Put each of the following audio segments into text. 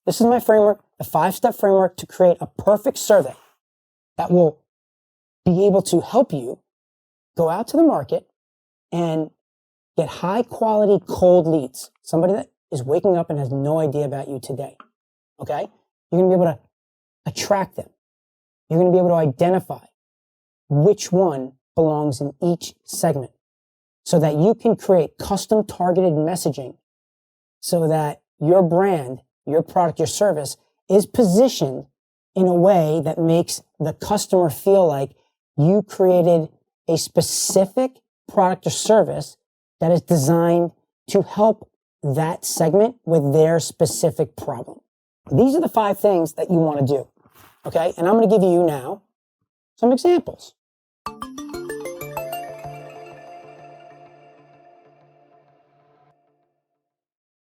This is my framework, the 5-step framework to create a perfect survey that will be able to help you go out to the market and get high quality cold leads. Somebody that is waking up and has no idea about you today. Okay? You're going to be able to attract them. You're going to be able to identify which one belongs in each segment so that you can create custom targeted messaging so that your brand, your product, your service is positioned in a way that makes the customer feel like you created a specific product or service that is designed to help that segment with their specific problem. These are the 5 things that you want to do. Okay? And I'm going to give you now some examples.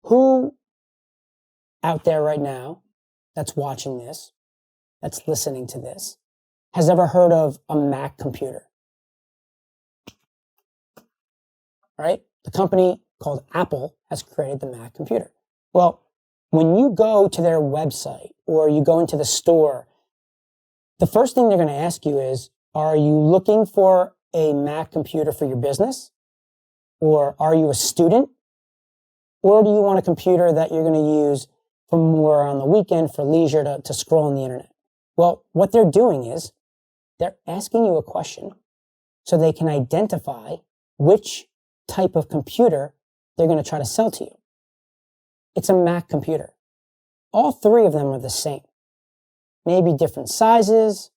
Who out there right now that's watching this, that's listening to this, has ever heard of a Mac computer? Right? The company called Apple has created the Mac computer. Well, when you go to their website or you go into the store, the first thing they're going to ask you is, are you looking for a Mac computer for your business? Or are you a student? Or do you want a computer that you're going to use for more on the weekend for leisure to scroll on the internet? Well, what they're doing is they're asking you a question so they can identify which type of computer they're going to try to sell to you. It's a Mac computer. All 3 of them are the same. Maybe different sizes,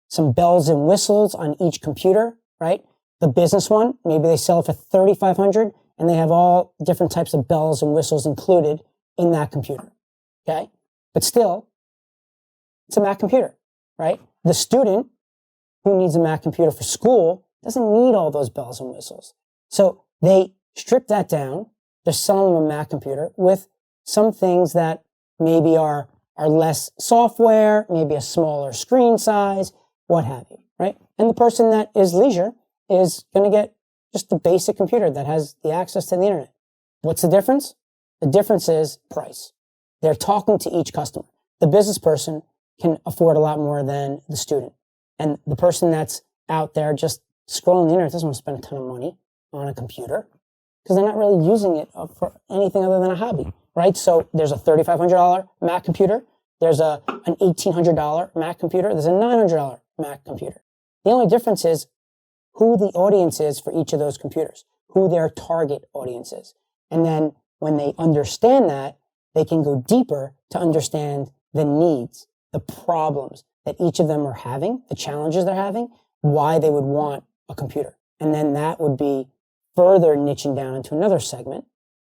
some bells and whistles on each computer, right? The business one, maybe they sell it for $3,500 and they have all different types of bells and whistles included in that computer. Okay? But still, it's a Mac computer, right? The student who needs a Mac computer for school doesn't need all those bells and whistles. So they strip that down. They're selling them a Mac computer with some things that maybe are less software, maybe a smaller screen size, what have you, right? And the person that is leisure is going to get just the basic computer that has the access to the internet. What's the difference? The difference is price. They're talking to each customer. The business person can afford a lot more than the student. And the person that's out there just scrolling the internet doesn't want to spend a ton of money on a computer because they're not really using it for anything other than a hobby, right? So there's a $3,500 Mac computer. There's an $1,800 Mac computer. There's a $900 Mac computer. The only difference is who the audience is for each of those computers, who their target audience is. And then when they understand that, they can go deeper to understand the needs, the problems that each of them are having, the challenges they're having, why they would want a computer. And then that would be further niching down into another segment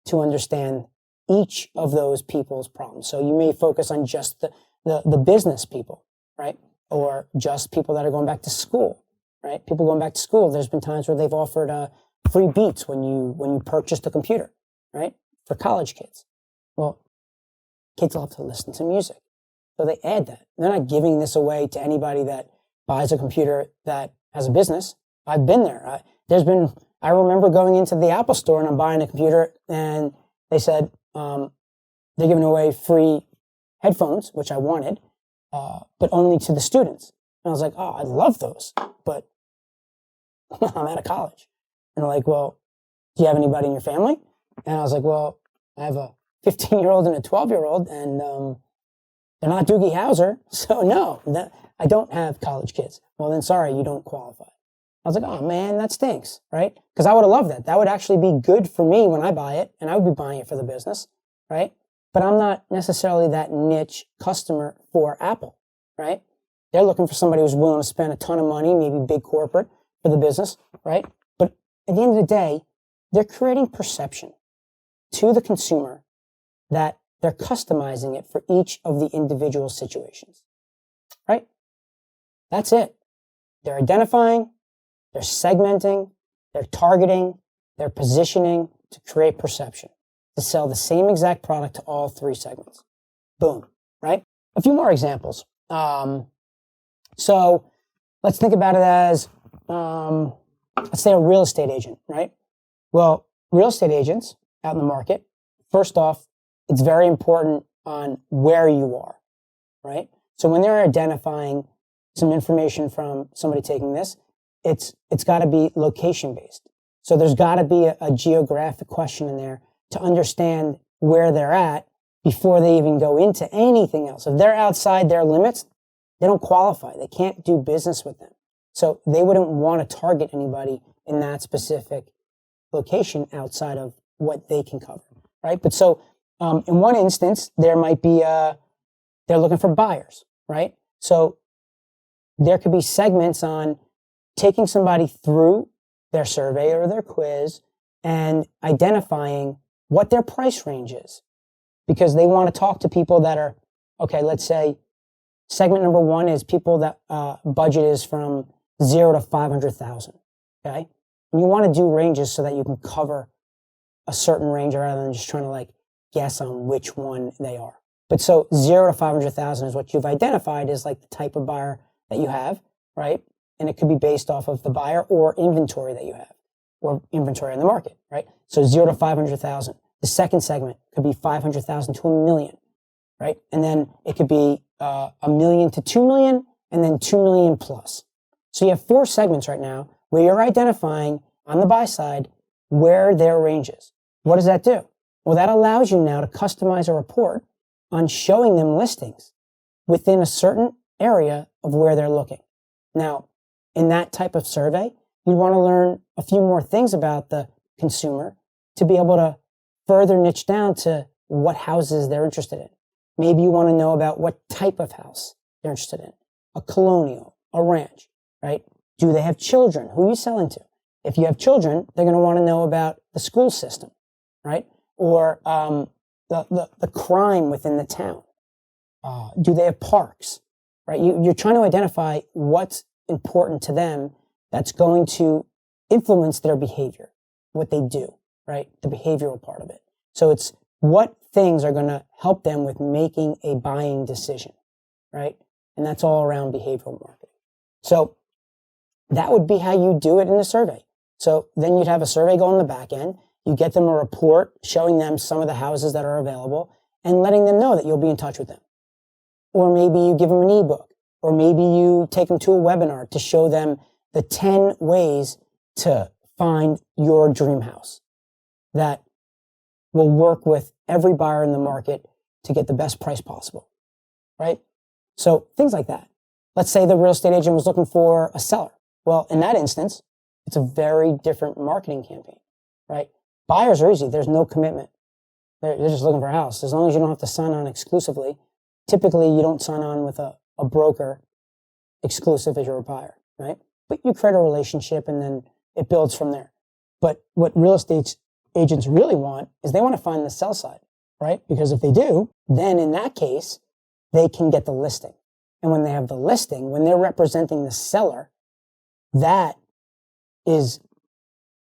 to understand each of those people's problems. So you may focus on just the business people, right? Or just people that are going back to school, right? People going back to school, there's been times where they've offered free beats when you purchase the computer, right? For college kids. Well, kids love to listen to music. So they add that. They're not giving this away to anybody that buys a computer that has a business. I've been there. I remember going into the Apple store and I'm buying a computer and they said, they're giving away free headphones, which I wanted, but only to the students. And I was like, oh, I love those, but I'm out of college. And they're like, well, do you have anybody in your family? And I was like, well, I have a 15-year-old and a 12-year-old and they're not Doogie Howser. So no, I don't have college kids. Well, then sorry, you don't qualify. I was like, oh man, that stinks, right? Because I would have loved that. That would actually be good for me when I buy it, and I would be buying it for the business, right? But I'm not necessarily that niche customer for Apple, right? They're looking for somebody who's willing to spend a ton of money, maybe big corporate for the business, right? But at the end of the day, they're creating perception to the consumer that they're customizing it for each of the individual situations, right? That's it. They're identifying, they're segmenting, they're targeting, they're positioning to create perception, to sell the same exact product to all 3 segments. Boom, right? A few more examples. So let's think about it as, let's say a real estate agent, right? Well, real estate agents out in the market, first off, it's very important on where you are, right? So when they're identifying some information from somebody taking this, it's got to be location based. So there's got to be a geographic question in there to understand where they're at before they even go into anything else. If they're outside their limits, they don't qualify. They can't do business with them. So they wouldn't want to target anybody in that specific location outside of what they can cover, right? But so in one instance, there might be, they're looking for buyers, right? So there could be segments on taking somebody through their survey or their quiz and identifying what their price range is, because they want to talk to people that are, okay, let's say segment number one is people that budget is from 0 to 500,000. Okay. And you want to do ranges so that you can cover a certain range rather than just trying to like guess on which one they are. But so 0 to 500,000 is what you've identified as like the type of buyer that you have, right? And it could be based off of the buyer or inventory that you have or inventory in the market, right? So 0 to 500,000. The second segment could be 500,000 to $1 million, right? And then it could be $1 million to $2 million and then $2 million plus. So you have 4 segments right now where you're identifying on the buy side where their range is. What does that do? Well, that allows you now to customize a report on showing them listings within a certain area of where they're looking. Now, in that type of survey, you want to learn a few more things about the consumer to be able to further niche down to what houses they're interested in. Maybe you want to know about what type of house they're interested in. A colonial, a ranch, right? Do they have children? Who are you selling to? If you have children, they're going to want to know about the school system, right? Or the crime within the town. Do they have parks, right? You're trying to identify what's important to them that's going to influence their behavior, what they do, right? The behavioral part of it. So it's what things are going to help them with making a buying decision, right? And that's all around behavioral marketing. So that would be how you do it in a survey. So then you'd have a survey go on the back end. You get them a report showing them some of the houses that are available and letting them know that you'll be in touch with them. Or maybe you give them an ebook, or maybe you take them to a webinar to show them the 10 ways to find your dream house that will work with every buyer in the market to get the best price possible, right? So things like that. Let's say the real estate agent was looking for a seller. Well, in that instance, it's a very different marketing campaign, right? Buyers are easy. There's no commitment. They're just looking for a house. As long as you don't have to sign on exclusively. Typically, you don't sign on with a broker exclusive as you're a buyer, right? But you create a relationship and then it builds from there. But what real estate agents really want is they want to find the sell side, right? Because if they do, then in that case, they can get the listing. And when they have the listing, when they're representing the seller, that is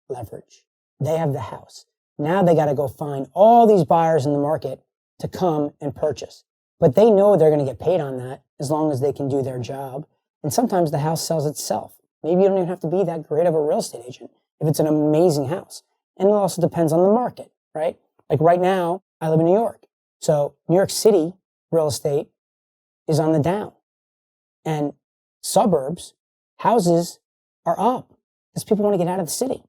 leverage. They have the house. Now they got to go find all these buyers in the market to come and purchase. But they know they're going to get paid on that as long as they can do their job. And sometimes the house sells itself. Maybe you don't even have to be that great of a real estate agent if it's an amazing house. And it also depends on the market, right? Like right now, I live in New York. So New York City real estate is on the down. And suburbs, houses are up because people want to get out of the city.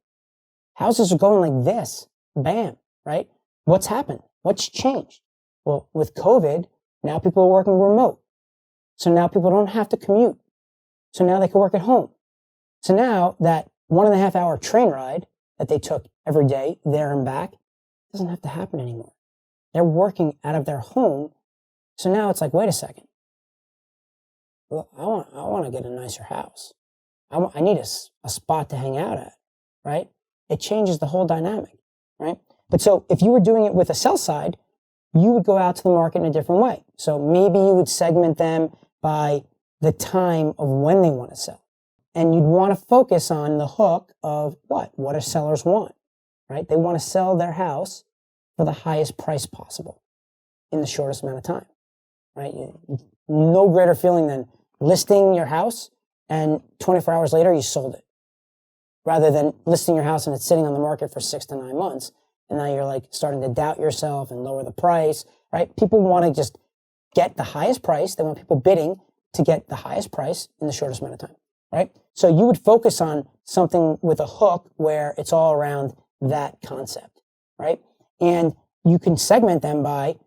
Houses are going like this, bam, right? What's happened? What's changed? Well, with COVID, now people are working remote. So now people don't have to commute. So now they can work at home. So now that 1.5 hour train ride that they took every day there and back doesn't have to happen anymore. They're working out of their home. So now it's like, wait a second. Well, I want to get a nicer house. I need a spot to hang out at, right? It changes the whole dynamic, right? But so if you were doing it with a sell side, you would go out to the market in a different way. So maybe you would segment them by the time of when they want to sell. And you'd want to focus on the hook of what do sellers want, right? They want to sell their house for the highest price possible in the shortest amount of time, right? No greater feeling than listing your house and 24 hours later you sold it, rather than listing your house and it's sitting on the market for 6 to 9 months. And now you're like starting to doubt yourself and lower the price. right? People want to just get the highest price. They want people bidding to get the highest price in the shortest amount of time, right? So you would focus on something with a hook where it's all around that concept, right? And you can segment them by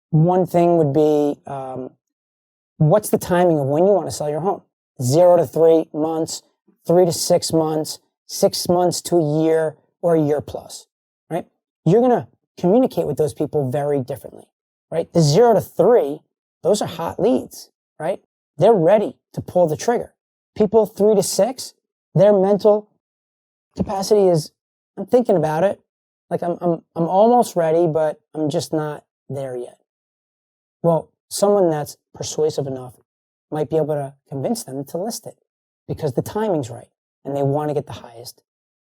one thing would be, what's the timing of when you want to sell your home? 0 to 3 months, 3 to 6 months, 6 months to a year, or a year plus, right? You're going to communicate with those people very differently, right? The 0 to 3, those are hot leads, right? They're ready to pull the trigger. People 3 to 6, their mental capacity is, I'm thinking about it. Like I'm almost ready, but I'm just not there yet. Well, someone that's persuasive enough might be able to convince them to list it because the timing's right and they want to get the highest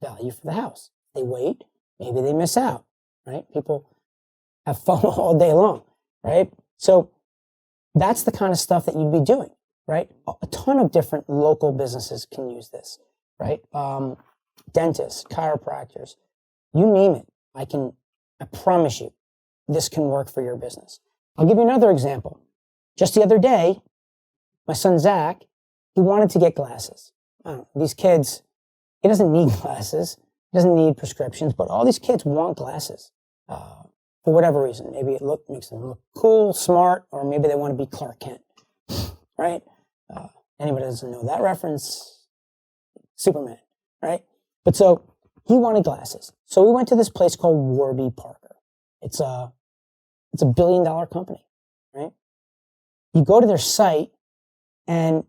value for the house. They wait, maybe they miss out, right? People have FOMO all day long, right? So that's the kind of stuff that you'd be doing, right? A ton of different local businesses can use this, right? Dentists, chiropractors, you name it. I promise you, this can work for your business. I'll give you another example. Just the other day, my son Zach, he wanted to get glasses. These kids, he doesn't need glasses, he doesn't need prescriptions, but all these kids want glasses for whatever reason. Maybe it makes them look cool, smart, or maybe they want to be Clark Kent, right? Anybody that doesn't know that reference, Superman, right? But so he wanted glasses. So we went to this place called Warby Parker. It's a $1 billion company, right? You go to their site and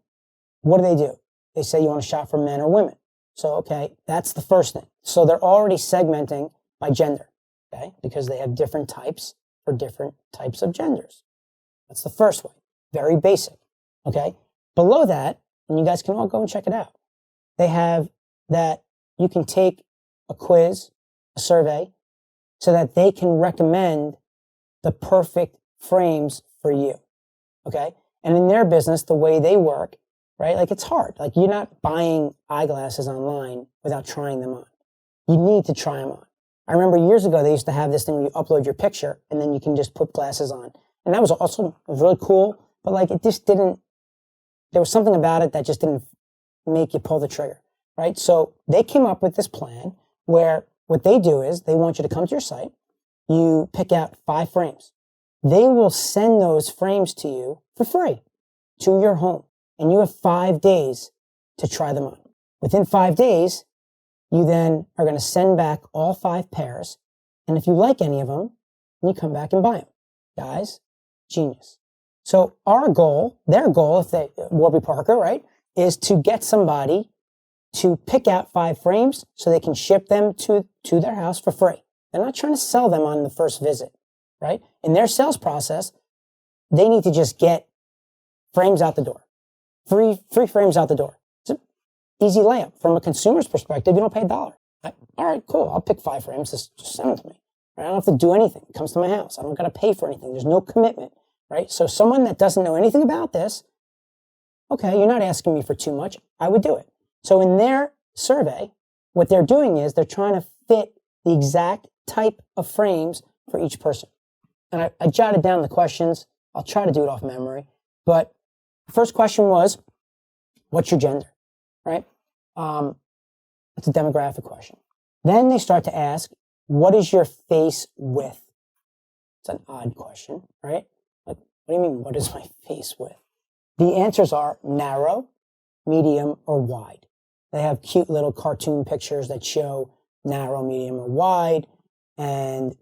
what do? They say you want to shop for men or women. So, okay, that's the first thing. So they're already segmenting by gender, okay? Because they have different types for different types of genders. That's the first way. Very basic, okay? Below that, and you guys can all go and check it out, they have that you can take a quiz, a survey, so that they can recommend the perfect frames for you, okay? And in their business, the way they work, right? Like it's hard. Like you're not buying eyeglasses online without trying them on. You need to try them on. I remember years ago, they used to have this thing where you upload your picture and then you can just put glasses on. And that was awesome. It was really cool. But like it just didn't, there was something about it that just didn't make you pull the trigger, right? So they came up with this plan where what they do is they want you to come to your site. You pick out 5 frames. They will send those frames to you for free to your home. And you have 5 days to try them on. Within 5 days, you then are going to send back all 5 pairs. And if you like any of them, you come back and buy them. Guys, genius. So our goal, their goal, if they, Warby Parker, right, is to get somebody to pick out 5 frames so they can ship them to their house for free. They're not trying to sell them on the first visit, right? In their sales process, they need to just get frames out the door. Free frames out the door. It's an easy layup. From a consumer's perspective, you don't pay $1. All right, cool. I'll pick 5 frames. Just send them to me. Right? I don't have to do anything. It comes to my house. I don't got to pay for anything. There's no commitment, right? So someone that doesn't know anything about this, okay, you're not asking me for too much. I would do it. So in their survey, what they're doing is they're trying to fit the exact type of frames for each person. And I jotted down the questions. I'll try to do it off memory. But the first question was, what's your gender, right? It's a demographic question. Then they start to ask, what is your face width? It's an odd question, right? Like, what do you mean, what is my face width? The answers are narrow, medium, or wide. They have cute little cartoon pictures that show narrow, medium, or wide. And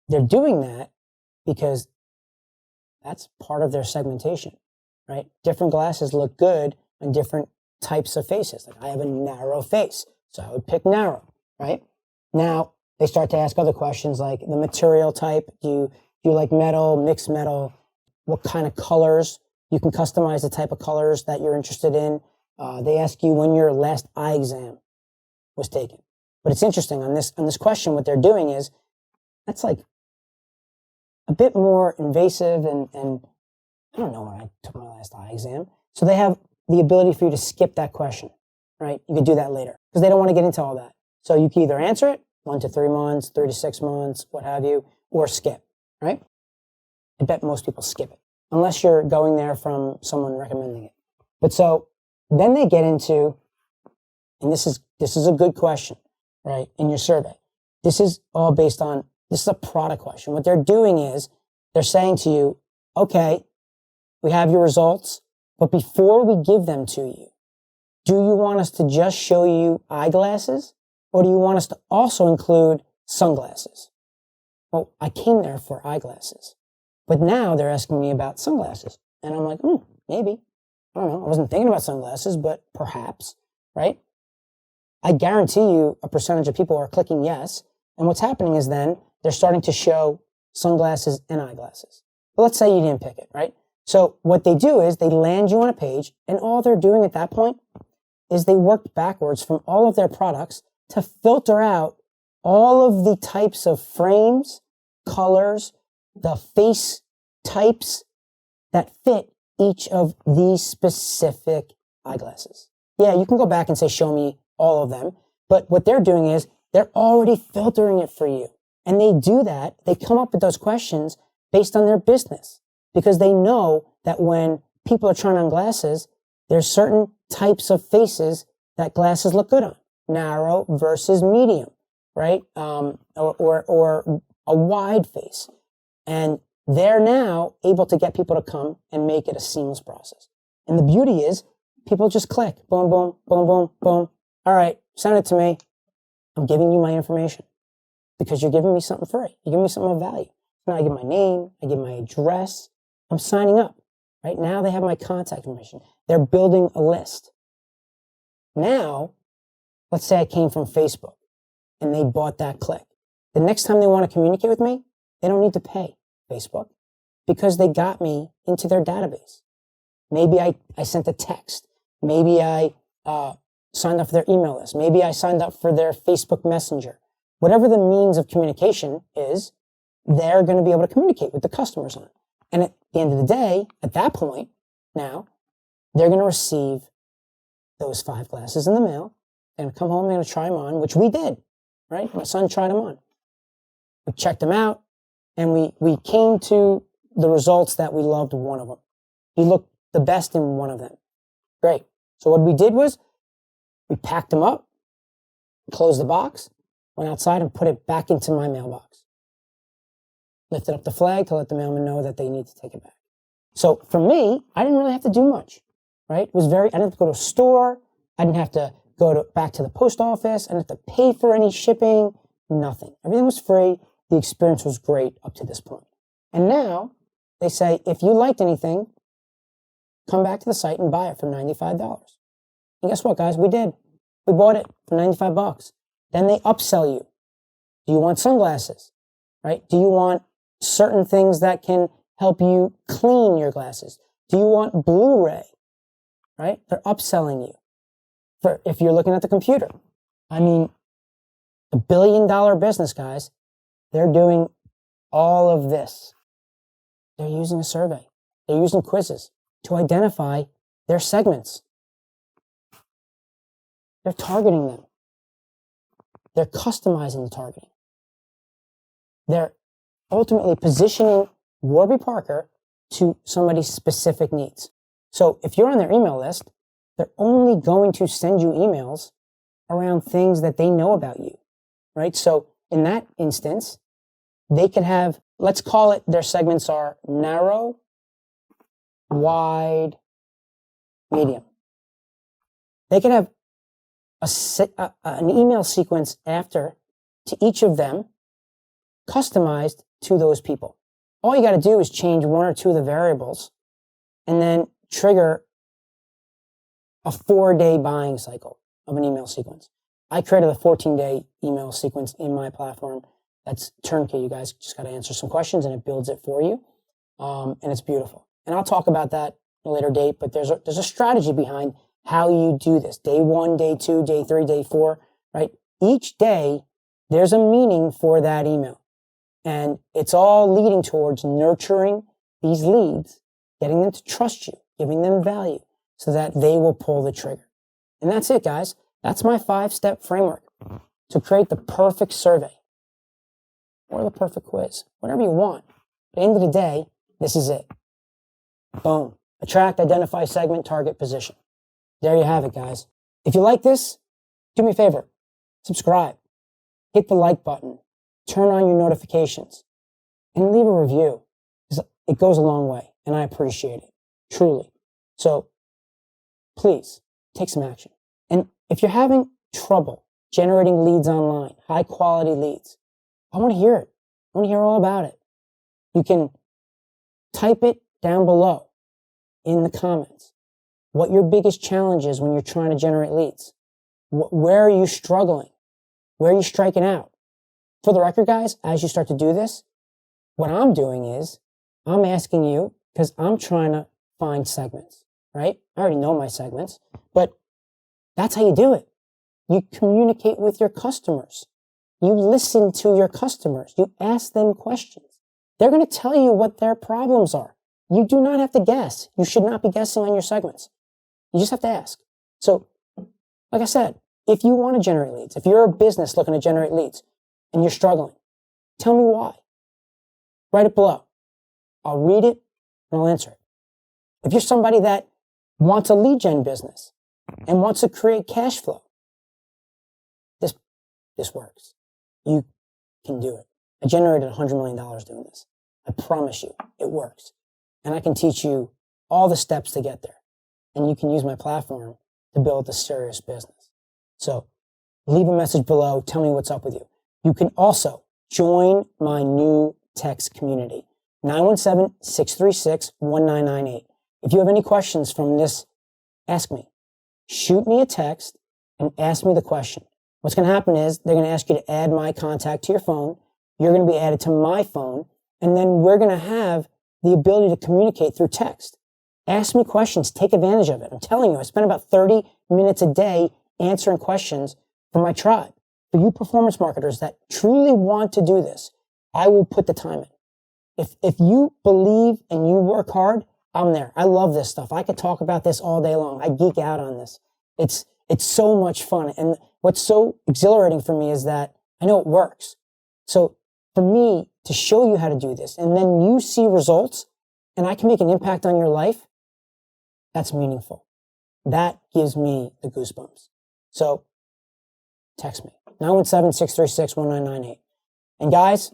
they're doing that because that's part of their segmentation, right? Different glasses look good on different types of faces. Like I have a narrow face, so I would pick narrow, right? Now they start to ask other questions like the material type. Do you like metal, mixed metal? What kind of colors? You can customize the type of colors that you're interested in. They ask you when your last eye exam was taken. But it's interesting on this question, what they're doing is that's like a bit more invasive and I don't know when I took my last eye exam. So they have the ability for you to skip that question, right? You could do that later because they don't want to get into all that. So you can either answer it 1 to 3 months, 3 to 6 months, what have you, or skip, right? I bet most people skip it, unless you're going there from someone recommending it. But so then they get into, and this is a good question, right, in your survey. This is all based on, this is a product question. What they're doing is they're saying to you, okay, we have your results, but before we give them to you, do you want us to just show you eyeglasses, or do you want us to also include sunglasses? Well, I came there for eyeglasses, but now they're asking me about sunglasses. And I'm like, maybe. I don't know. I wasn't thinking about sunglasses, but perhaps, right? I guarantee you a percentage of people are clicking yes. And what's happening is then they're starting to show sunglasses and eyeglasses. But let's say you didn't pick it, right? So what they do is they land you on a page, and all they're doing at that point is they worked backwards from all of their products to filter out all of the types of frames, colors, the face types that fit each of these specific eyeglasses. Yeah, you can go back and say, show me all of them. But what they're doing is they're already filtering it for you. And they do that. They come up with those questions based on their business, because they know that when people are trying on glasses, there's certain types of faces that glasses look good on. Narrow versus medium, right? Or a wide face. And they're now able to get people to come and make it a seamless process. And the beauty is people just click. Boom, boom, boom, boom, boom. All right, send it to me. I'm giving you my information because you're giving me something free. You're giving me something of value. Now I give my name. I give my address. I'm signing up. Right now they have my contact information. They're building a list. Now, let's say I came from Facebook and they bought that click. The next time they want to communicate with me, they don't need to pay Facebook because they got me into their database. Maybe I sent a text. Maybe I signed up for their email list. Maybe I signed up for their Facebook Messenger. Whatever the means of communication is, they're going to be able to communicate with the customers on. And at the end of the day, at that point, now, they're going to receive those 5 glasses in the mail. They're going to come home, they're going to try them on, which we did, right? My son tried them on. We checked them out, and we came to the results that we loved one of them. He looked the best in one of them. Great. So what we did was we packed them up, closed the box, went outside and put it back into my mailbox. Lifted up the flag to let the mailman know that they need to take it back. So for me, I didn't really have to do much, right? I didn't have to go to a store. I didn't have to go back to the post office. I didn't have to pay for any shipping, nothing. Everything was free. The experience was great up to this point. And now they say, if you liked anything, come back to the site and buy it for $95. And guess what, guys? We did. We bought it for $95. Then they upsell you. Do you want sunglasses? Right? Do you want certain things that can help you clean your glasses? Do you want Blu-ray? Right? They're upselling you. For if you're looking at the computer. I mean, $1 billion business, guys. They're doing all of this. They're using a survey. They're using quizzes to identify their segments. They're targeting them. They're customizing the targeting. They're ultimately positioning Warby Parker to somebody's specific needs. So if you're on their email list, they're only going to send you emails around things that they know about you, right? So in that instance, they could have, let's call it, their segments are narrow, wide, medium. They could have an email sequence after to each of them, customized to those people. All you got to do is change 1 or 2 of the variables and then trigger a 4-day buying cycle of an email sequence. I created a 14-day email sequence in my platform. That's turnkey. You guys just got to answer some questions and it builds it for you. And it's beautiful. And I'll talk about that at a later date, but there's a strategy behind how you do this. Day 1, day 2, day 3, day 4, right? Each day, there's a meaning for that email. And it's all leading towards nurturing these leads, getting them to trust you, giving them value so that they will pull the trigger. And that's it, guys. That's my 5-step framework to create the perfect survey or the perfect quiz, whatever you want. At the end of the day, This is it. Boom. Attract, identify, segment, target, position. There you have it, guys. If you like this, do me a favor. Subscribe. Hit the like button. Turn on your notifications. And leave a review. It goes a long way, and I appreciate it. Truly. So, please, take some action. And if you're having trouble generating leads online, high quality leads, I want to hear it. I want to hear all about it. You can type it down below in the comments what your biggest challenge is when you're trying to generate leads. Where are you struggling? Where are you striking out? For the record, guys, as you start to do this, what I'm doing is I'm asking you, because I'm trying to find segments, right? I already know my segments, but that's how you do it. You communicate with your customers. You listen to your customers. You ask them questions. They're going to tell you what their problems are. You do not have to guess. You should not be guessing on your segments. You just have to ask. So, like I said, if you want to generate leads, if you're a business looking to generate leads and you're struggling, tell me why. Write it below. I'll read it and I'll answer it. If you're somebody that wants a lead gen business and wants to create cash flow, this works. You can do it. I generated $100 million doing this. I promise you, it works. And I can teach you all the steps to get there. And you can use my platform to build a serious business. So leave a message below. Tell me what's up with you. You can also join my new text community, 917-636-1998. If you have any questions from this, ask me. Shoot me a text and ask me the question. What's going to happen is they're going to ask you to add my contact to your phone. You're going to be added to my phone. And then we're going to have the ability to communicate through text. Ask me questions. Take advantage of it. I'm telling you, I spend about 30 minutes a day answering questions for my tribe. For you performance marketers that truly want to do this, I will put the time in. If you believe and you work hard, I'm there. I love this stuff. I could talk about this all day long. I geek out on this. It's so much fun. And what's so exhilarating for me is that I know it works. So for me to show you how to do this and then you see results and I can make an impact on your life, that's meaningful. That gives me the goosebumps. So text me, 917-636-1998. And guys,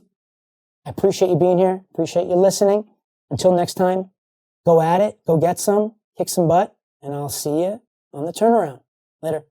I appreciate you being here. Appreciate you listening. Until next time, go at it, go get some, kick some butt, and I'll see you on the turnaround. Later.